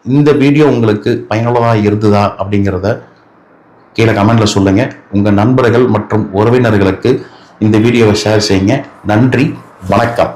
இந்த வீடியோ உங்களுக்கு பயனுள்ளதா இருந்ததா அப்படிங்கிறத கீழே கமெண்ட்ல சொல்லுங்க. உங்க நண்பர்கள் மற்றும் உறவினர்களுக்கு இந்த வீடியோவை ஷேர் செய்யுங்க. நன்றி, வணக்கம்.